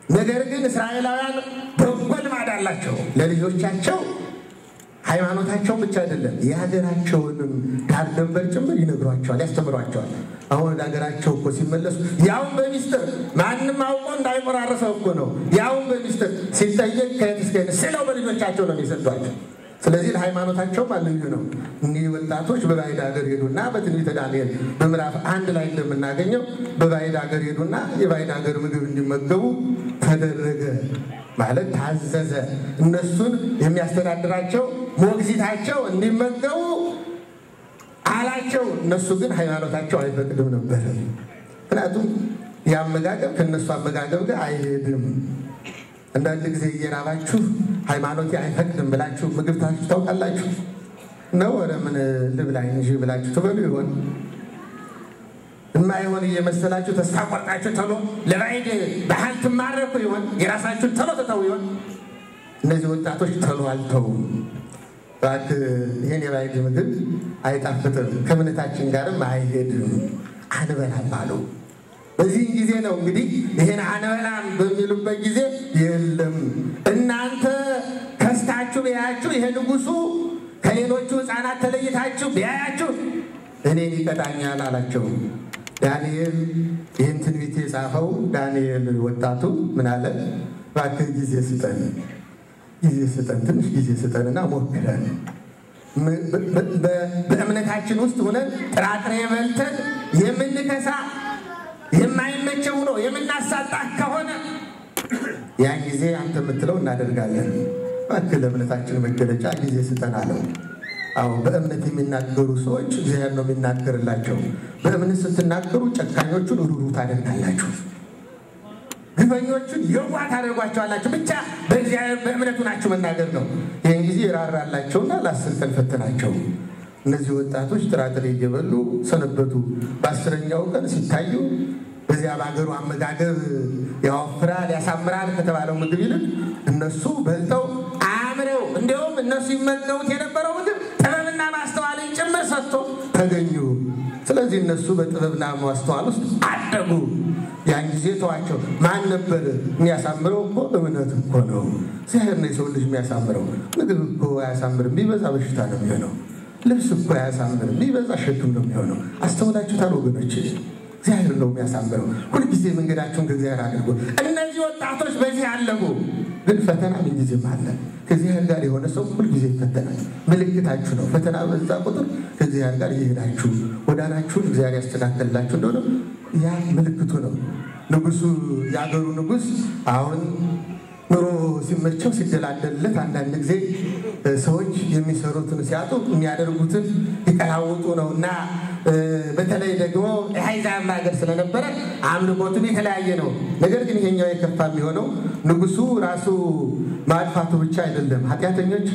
ነገር ግን እስራኤላውያን በጎ ልማድ አላቸው ለልጆቻቸው ሃይማኖታቸው ብቻ አይደለም የሀገራቸውንም ዳር ድንበር ጭምር ይነግሯቸዋል ያስተምሯቸዋል አሁን ወደ ሀገራቸው እኮ ሲመለሱ ያው በሚስጥር ማንንም አውቆ እንዳይቆራረሰው እኮ ነው ያው በሚስጥር ሲጠየቅ ከእስከ ስለው በልጆቻቸው ነው የሚሰጧቸው ስለዚህ ለሃይማኖታቸው ማለዩ ነው እኒህ ወጣቶች በባዕድ ሀገር ሄዱና በትንቢተ ዳንኤል በምዕራፍ 1 ላይ እንደምናገኘው በባዕድ ሀገር ሄዱና የባዕድ ሀገር ምግብ እንዲመገቡ ተደረገ ማለት ታዘዘ እነሱን የሚያስተዳድራቸው ሞግዚታቸው እንዲመገቡ አላቸው እነሱ ግን ሃይማኖታቸው አይፈቅድም ነበር ምክንያቱም ያመጋገብ ከነሱ አመጋገብ ጋር አይሄድም አንዳንድ ጊዜ እየራባችሁ ሃይማኖት አይፈቅድም ብላችሁ ምግብ ታውቃላችሁ ነው ወደ ምን ልብላ እንጂ ብላችሁ ትበሉ ይሆን የማይሆን እየመሰላችሁ ተስፋ ቆርጣችሁ ተሎ ለባዕድ ባህል ትማረኩ ይሆን የራሳችሁን ተሎ ተተው ይሆን እነዚህ ወጣቶች ተሎ አልተውም ባክ ይሄን የባዕድ ምግብ አይጣፍጥም ከእምነታችን ጋርም አይሄድም አንበላም አሉ በዚህ ጊዜ ነው እንግዲህ ይሄን አንበላም በሚሉበት ጊዜ የለም እናንተ ከስታችሁ ቢያያችሁ ይሄ ንጉሱ ከሌሎቹ ህፃናት ተለይታችሁ ቢያያችሁ እኔን ይቀጣኛል አላቸው ዳንኤል ይህን ትንቢት የጻፈው ዳንኤል ወጣቱ ምን አለ ባክህ ጊዜ ስጠን ትንሽ ጊዜ ስጠንና ሞክረን በእምነታችን ውስጥ ሆነን ጥራጥሬ በልተን የምንከሳ የማይመቸው ነው የምናሳጣ ከሆነ ያን ጊዜ አንተ የምትለው እናደርጋለን ባክህ ለእምነታችን መገለጫ ጊዜ ስጠን አለው አው በእምነት የሚናገሩ ሰዎች እግዚአብሔር ነው የሚናገርላቸው በእምነት ስትናገሩ ጨካኞቹን ሩሩ ታደርጋላችሁ ግፈኞቹን የዋህ ታደርጓቸዋላችሁ ብቻ በእግዚአብሔር በእምነቱ ናችሁ መናገር ነው ይሄን ጊዜ ይራራላቸውና ለ10 ቀን ፈተናቸው እነዚህ ወጣቶች ጥራጥሬ እየበሉ ሰነበቱ በ10ኛው ቀን ሲታዩ በዚያ ባገሩ አመጋገብ ያወፍራል ያሳምራል ከተባለው ምግብ ይልቅ እነሱ በልተው አምረው እንደውም እነሱ ይመገቡት የነበረው ምግብ ጥበብና ማስተዋልን ጭምር ሰጥቶ ተገኙ ስለዚህ እነሱ በጥበብና ማስተዋል ውስጥ አደጉ ያን ጊዜ ተዋቸው ማን ነበር የሚያሳምረው እኮ እምነት እኮ ነው እግዚአብሔር ነው የሰው ልጅ የሚያሳምረው ምግብ እኮ አያሳምርም ቢበዛ በሽታ ነው የሚሆነው ልብስ እኮ አያሳምርም ቢበዛ ሸክም ነው የሚሆነው አስተውላችሁታል ወገኖች እግዚአብሔር ነው የሚያሳምረው ሁሉ ጊዜ መንገዳችሁን ከእግዚአብሔር አድርጉ እነዚህ ወጣቶች በዚህ አለሙ ግን ፈተና ምን ጊዜ አለ ከእግዚአብሔር ጋር የሆነ ሰው ሁሉ ጊዜ ይፈተናል ምልክታችሁ ነው ፈተና በዛ ቁጥር ከእግዚአብሔር ጋር ይሄዳችሁ ወዳናችሁን እግዚአብሔር ያስተካክልላችሁ እንደሆነ ያ ምልክቱ ነው ንጉሱ ያገሩ ንጉስ አሁን ኑሮ ሲመቸው ሲደላደልለት አንዳንድ ጊዜ ሰዎች የሚሰሩትን ሲያጡ የሚያደርጉትን ይቀላውጡ ነውና በተለይ ደግሞ የሃይዛብ ሀገር ስለነበረ አምልኮቱም የተለያየ ነው ነገር ግን ይሄኛው የከፋ የሚሆነው ንጉሱ ራሱ ማጥፋቱ ብቻ አይደለም ኃጢአተኞች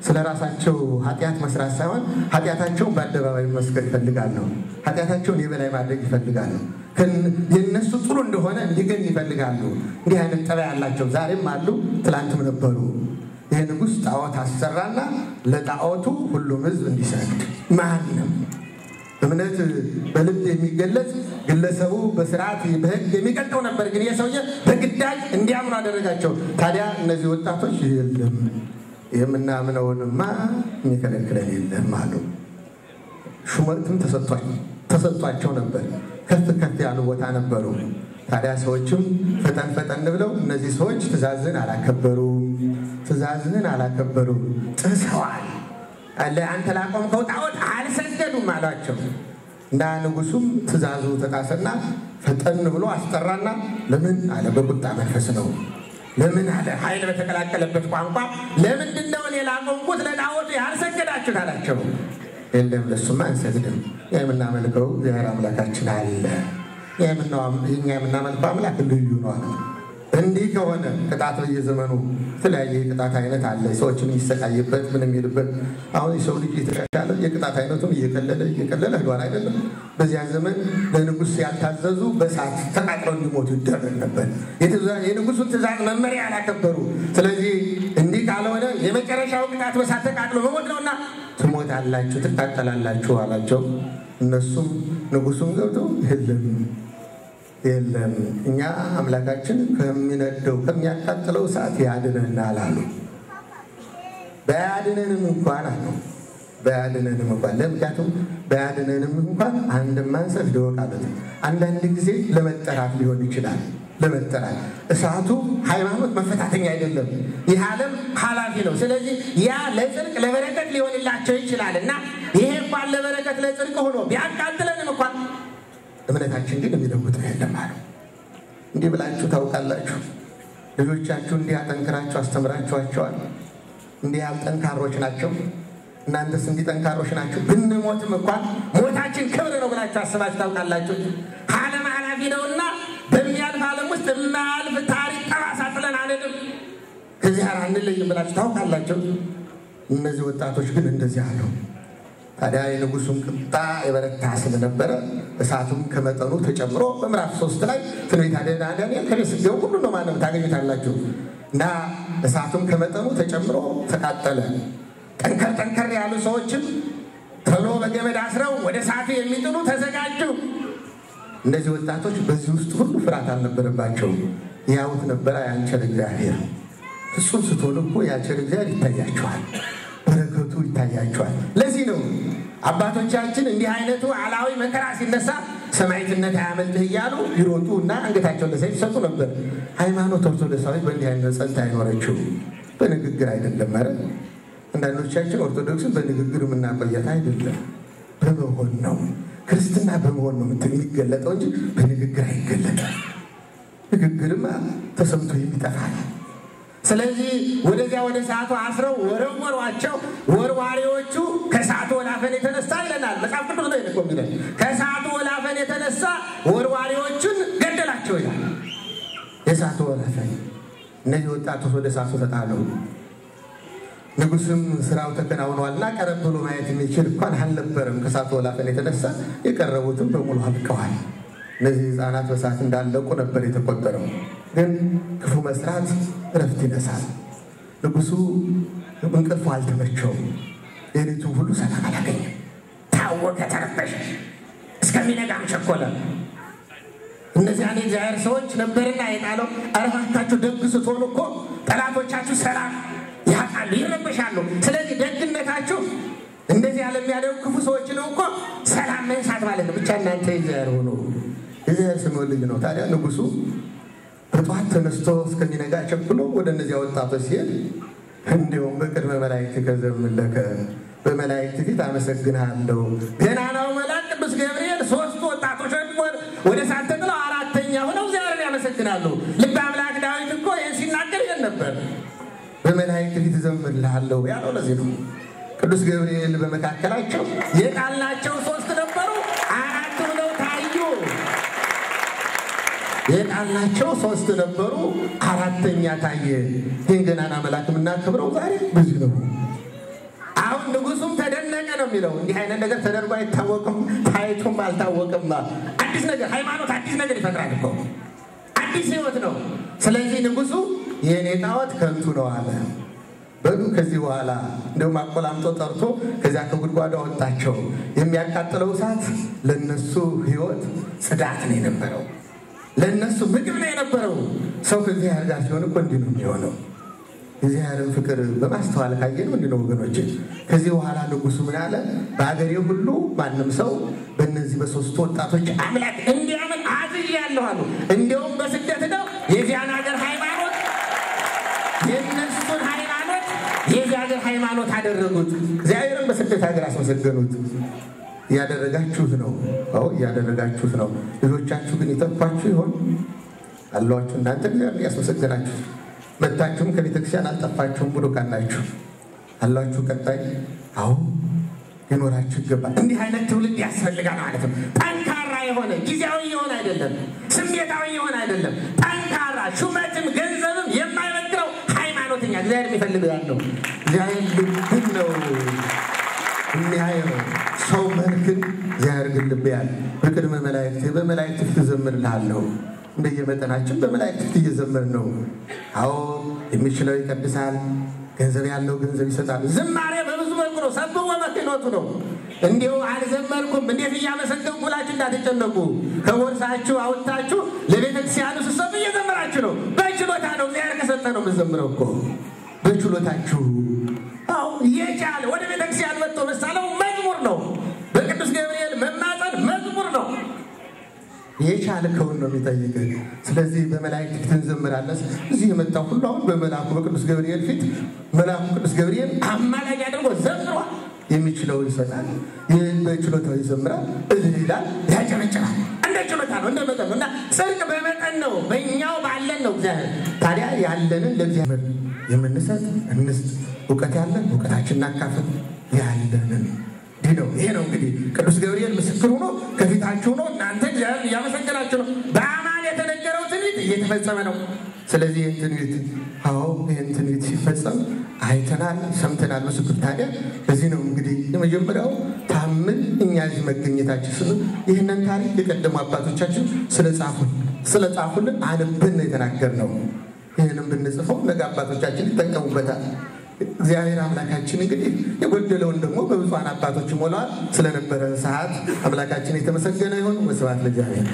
ስለራሳቸው ኃጢአት መስራት ሳይሆን ኃጢአታቸውን በአደባባይ መስከር ይፈልጋሉ ኃጢአታቸውን የበላይ ማድረግ ይፈልጋሉ የነሱ ጥሩ እንደሆነ እንዲገኝ ይፈልጋሉ እንዲህ አይነት ጠባይ ያላቸው ዛሬም አሉ ትላንትም ነበሩ ይሄ ንጉስ ጣዖት አሰራና ለጣዖቱ ሁሉም ህዝብ እንዲሰግድ ማንንም እምነት በልብ የሚገለጽ ግለሰቡ በስርዓት በህግ የሚቀጠው ነበር ግን የሰውየ በግዳጅ እንዲያምኑ አደረጋቸው ታዲያ እነዚህ ወጣቶች የለም የምናምነውንማ የሚከለክለን የለም አሉ ሹመትም ተሰጥቷቸው ነበር ከፍ ያሉ ቦታ ነበሩ ታዲያ ሰዎችም ፈጠን ብለው እነዚህ ሰዎች ትእዛዝን አላከበሩ ጥሰዋል አለ አንተ ላቆምከው ጣዖት አልሰገዱም አላቸው እና ንጉሱም ትእዛዙ ተጣሰና ፈጠን ብሎ አስጠራና ለምን አለ በቁጣ መንፈስ ነው ለምን አለ ኃይል በተቀላቀለበት ቋንቋ ለምንድን ነው እኔ ላቆምኩት ለጣዖቱ ያልሰገዳችሁት አላቸው የለም ለሱማ አንሰግድም የምናመልከው እግዚአብሔር አምላካችን አለ የምናመልከው አምላክ ልዩ ነው አለ እንዲህ ከሆነ ቅጣት በየዘመኑ የተለያየ ቅጣት አይነት አለ ሰዎችን ይሰቃይበት ምንም ይልበት አሁን የሰው ልጅ የተሻሻለ የቅጣት አይነቱም እየቀለለ ሄዷል አይደለም በዚያ ዘመን ለንጉስ ያልታዘዙ በሳት ተቃጥለው እንዲሞቱ ይደረግ ነበር የንጉሱን ትእዛዝ መመሪያ ያላከበሩ ስለዚህ እንዲህ ካልሆነ የመጨረሻው ቅጣት በሳት ተቃጥሎ መሞት ነውና ትሞታላችሁ ትቃጠላላችሁ አላቸው እነሱም ንጉሱን ገብተው የለም እኛ አምላካችን ከሚነደው ከሚያቃጥለው እሳት ያድነናል አሉ። በያድነንም እንኳን አሉ በያድነንም እንኳን ለምክንያቱም በያድነንም እንኳን አንድም ማንሰፍ ደወቃለት አንዳንድ ጊዜ ለመጠራት ሊሆን ይችላል። ለመጠራት እሳቱ ሃይማኖት መፈታተኛ አይደለም። ይህ ዓለም ኃላፊ ነው። ስለዚህ ያ ለጽድቅ ለበረከት ሊሆንላቸው ይችላልና ይሄ እንኳን ለበረከት ለጽድቅ ሆኖ ቢያቃጥለንም እንኳን እምነታችን ግን የሚለውጥ አይደለም አሉ። እንዲህ ብላችሁ ታውቃላችሁ? ልጆቻችሁ እንዲህ አጠንክራችሁ አስተምራችኋቸዋል? እንዲህ ጠንካሮች ናቸው? እናንተስ እንዲህ ጠንካሮች ናቸው? ብንሞትም እንኳን ሞታችን ክብር ነው ብላችሁ አስባችሁ ታውቃላችሁ? ዓለም ኃላፊ ነውና በሚያልፍ ዓለም ውስጥ የማያልፍ ታሪክ ጠባሳ ጥለን አንሄድም፣ ከዚህ አንለይም ብላችሁ ታውቃላችሁ? እነዚህ ወጣቶች ግን እንደዚህ አሉ። ታዲያ የንጉሱም ቁጣ የበረታ ስለነበረ እሳቱም ከመጠኑ ተጨምሮ በምዕራፍ 3 ላይ ትንቢተ ዳንኤል ከስገው ሁሉ ነው ማለት ታገኙታላችሁ። እና እሳቱም ከመጠኑ ተጨምሮ ተቃጠለ። ጠንከር ያሉ ሰዎችም ተሎ በገመድ አስረው ወደ እሳቱ የሚጥሉ ተዘጋጁ። እነዚህ ወጣቶች በዚህ ውስጥ ሁሉ ፍርሃት አልነበረባቸው። ያውት ነበር ያንቸር እግዚአብሔር እሱም ስትሆኑ እኮ ያንቸር እግዚአብሔር ይታያቸዋል፣ በረከቱ ይታያቸዋል። ለዚህ ነው አባቶቻችን እንዲህ አይነቱ ዓላዊ መከራ ሲነሳ ሰማዕትነት አያመልጥህ እያሉ ይሮጡና አንገታቸውን ለሰይፍ ይሰጡ ነበር። ሃይማኖት ኦርቶዶክሳዊ በእንዲህ አይነት ጸንታ አይኖረችው። በንግግር አይደለም ማለት አንዳንዶቻችን ኦርቶዶክስን በንግግር የምናቆያት አይደለም፣ በመሆን ነው። ክርስትና በመሆን ነው የሚገለጠው እንጂ በንግግር አይገለጥም። ንግግርማ ተሰምቶ የሚጠፋ ነው። ስለዚህ ወደዚያ ወደ እሳቱ አስረው ወረወሯቸው። ወርዋሪዎቹ ከእሳቱ ወላፈን የተነሳ ይለናል መጽሐፍ ቅዱስ ላይ ነው የሚለው። ከእሳቱ ወላፈን የተነሳ ወርዋሪዎቹን ገደላቸው ይላል። የእሳቱ ወላፈን እነዚህ ወጣቶች ወደ እሳቱ ተጣሉ። ንጉስም ስራው ተከናውኗልና ቀረብ ብሎ ማየት የሚችል እንኳን አልነበረም። ከእሳቱ ወላፈን የተነሳ የቀረቡትም በሙሉ አልቀዋል። እነዚህ ሕፃናት በእሳት እንዳለቁ ነበር የተቆጠረው። ግን ክፉ መስራት እረፍት ይነሳል። ንጉሱ እንቅልፉ አልተመቸውም። ሌሊቱን ሁሉ ሰላም አላገኘም። ታወከ፣ ተረበሸ፣ እስከሚነጋም ቸኮለ። እነዚያ እግዚአብሔር ሰዎች ነበርና የጣለው አረፋታችሁ ደግ ስትሆኑ እኮ ጠላቶቻችሁ ሰላም ያጣሉ፣ ይረበሻሉ። ስለዚህ ደግነታችሁ እንደዚህ ያለ የሚያደርጉ ክፉ ሰዎች ነው እኮ ሰላም መንሳት ማለት ነው። ብቻ እናንተ እግዚአብሔር ሆኖ እግዚአብሔር ስንወልጅ ነው። ታዲያ ንጉሱ በጠዋት ተነስቶ እስከሚነጋ ቸኩሎ ወደ እነዚያ ወጣቶች ሲሄድ እንዲሁም በቅድመ መላእክት ከዘምለከ በመላእክት ፊት አመሰግንሃለሁ ገና ነው መልአክ ቅዱስ ገብርኤል ሶስቱ ወጣቶች ወደ እሳት ተጥለው አራተኛ ሆነው እግዚአብሔርን ያመሰግናሉ። ልበ አምላክ ዳዊት እኮ ይህን ሲናገር ይሄን ነበር። በመላእክት ፊት ዘምርልሃለሁ ያለው ለዚህ ነው። ቅዱስ ገብርኤል በመካከላቸው የጣልናቸው ሶስት ነበሩ፣ አራት ሆነው ታዩ። የጣልናቸው ሶስት ነበሩ፣ አራተኛ ታየ። ይህን ገናና መልአክ የምናከብረው ዛሬ በዚህ ነው። አሁን ንጉሱም ተደነቀ ነው የሚለው። እንዲህ አይነት ነገር ተደርጎ አይታወቅም፣ ታይቶም አልታወቅም። አዲስ ነገር ሃይማኖት አዲስ ነገር ይፈጥራል እኮ አዲስ ህይወት ነው። ስለዚህ ንጉሱ የኔ ጣዖት ከንቱ ነው አለ። በሉ ከዚህ በኋላ እንደውም አቆላምጦ ጠርቶ ከዚያ ከጉድጓዱ አወጣቸው። የሚያቃጥለው እሳት ለነሱ ህይወት ጽዳት ነው የነበረው፣ ለነሱ ምግብ ነው የነበረው። ሰው ከዚህ ጋር ሲሆን እኮ እንዲህ ነው የሚሆነው። እዚህ ያለው ፍቅር በማስተዋል ካየን ምንድን ነው ወገኖች? ከዚህ በኋላ ንጉሱ ምን አለ? በአገሬ ሁሉ ማንም ሰው በእነዚህ በሶስቱ ወጣቶች አምላክ እንዲያምን አዝዣለሁ አሉ። እንዲያውም በስደት ነው የዚያን ሀገር ሃይማኖት የነሱን ሃይማኖት የዚህ ሀገር ሃይማኖት አደረጉት። እግዚአብሔርን በስደት ሀገር አስመሰገኑት። እያደረጋችሁት ነው። አዎ እያደረጋችሁት ነው። ልጆቻችሁ ግን ይተኳችሁ ይሆን አሏችሁ? እናንተ እግዚአብሔርን ያስመሰገናችሁ መታችሁም ከቤተክርስቲያን አልጠፋችሁም ብሎ ካላችሁ አላችሁ ቀጣይ አዎ ሊኖራችሁ ይገባል። እንዲህ አይነት ትውልድ ያስፈልጋል ማለት ነው። ጠንካራ የሆነ ጊዜያዊ የሆነ አይደለም፣ ስሜታዊ የሆነ አይደለም። ጠንካራ ሹመትም ገንዘብም የማይበግረው ሃይማኖተኛ እግዚአብሔር የሚፈልገው ያለው እግዚአብሔር ልብን ነው የሚያየው ሰው መልክን እግዚአብሔር ግን ልብ ያለ በቅድመ መላእክት በመላእክት ፊት እዘምርልሃለሁ። እንደየመጠናችን በመላእክት ፊት እየዘመርን ነው። አዎ የሚችለው ይቀድሳል፣ ገንዘብ ያለው ገንዘብ ይሰጣል። ዝማሬ በብዙ መልኩ ነው ነው ሰብዎ መክኖቱ ነው እንዴው አልዘመርኩም እንዴት ያመሰገንኩላችሁ እንዳትጨነቁ ከወርሳችሁ አውጣችሁ ለቤተክርስቲያኑ ስሰብ እየዘመራችሁ ነው በችሎታ ነው እግዚአብሔር ከሰጠ ነው የምትዘምረው እኮ በችሎታችሁ አው የቻለ ወደ ቤተክርስቲያን መጥቶ መሳለው መዝሙር ነው በቅዱስ ገብርኤል መማፀን መዝሙር ነው የቻልከውን ነው የሚጠይቀው ስለዚህ በመላእክት ትንዘምራለህ እዚህ የመጣው ሁሉ አሁን በመላእክቱ በቅዱስ ገብርኤል ፊት መላእክቱ ቅዱስ ገብርኤል አማላጅ አድርጎ ዘምሯል የሚችለው ይሰጣል ይህን በችሎታው ይዘምራል ይላል ያጨበጭባል እንደ ችሎታ ነው እንደ መጠን እና ጽድቅ በመጠን ነው በእኛው ባለን ነው እግዚአብሔር ታዲያ ያለንን ለእግዚአብሔር የምንሰጥ እንስጥ ዕውቀት ያለን ዕውቀታችንን እናካፍል ያለንን ዲኖ ይሄ ነው እንግዲህ ቅዱስ ገብርኤል ምስክር ሆኖ ከፊታችሁ ነው እናንተ እግዚአብሔር ያመሰግናችሁ ነው በአማን የተነገረው ትንቢት እየተፈጸመ ነው ስለዚህ ትንቢት ይህን ትንቢት ሲፈጸም አይተናል ሰምተናል ምስክር ታዲያ በዚህ ነው እንግዲህ የመጀመሪያው ታምን እኛ እዚህ መገኘታችን ስለ ይህንን ታሪክ የቀደሙ አባቶቻችን ስለጻፉልን አንብን የተናገርነው ይህንን ብንጽፈው ነገ አባቶቻችን ይጠቀሙበታል እግዚአብሔር አምላካችን እንግዲህ የጎደለውን ደግሞ በብዙሃን አባቶች ሞላዋል ስለነበረ ሰዓት አምላካችን የተመሰገነ ይሁን ወስብሐት ለእግዚአብሔር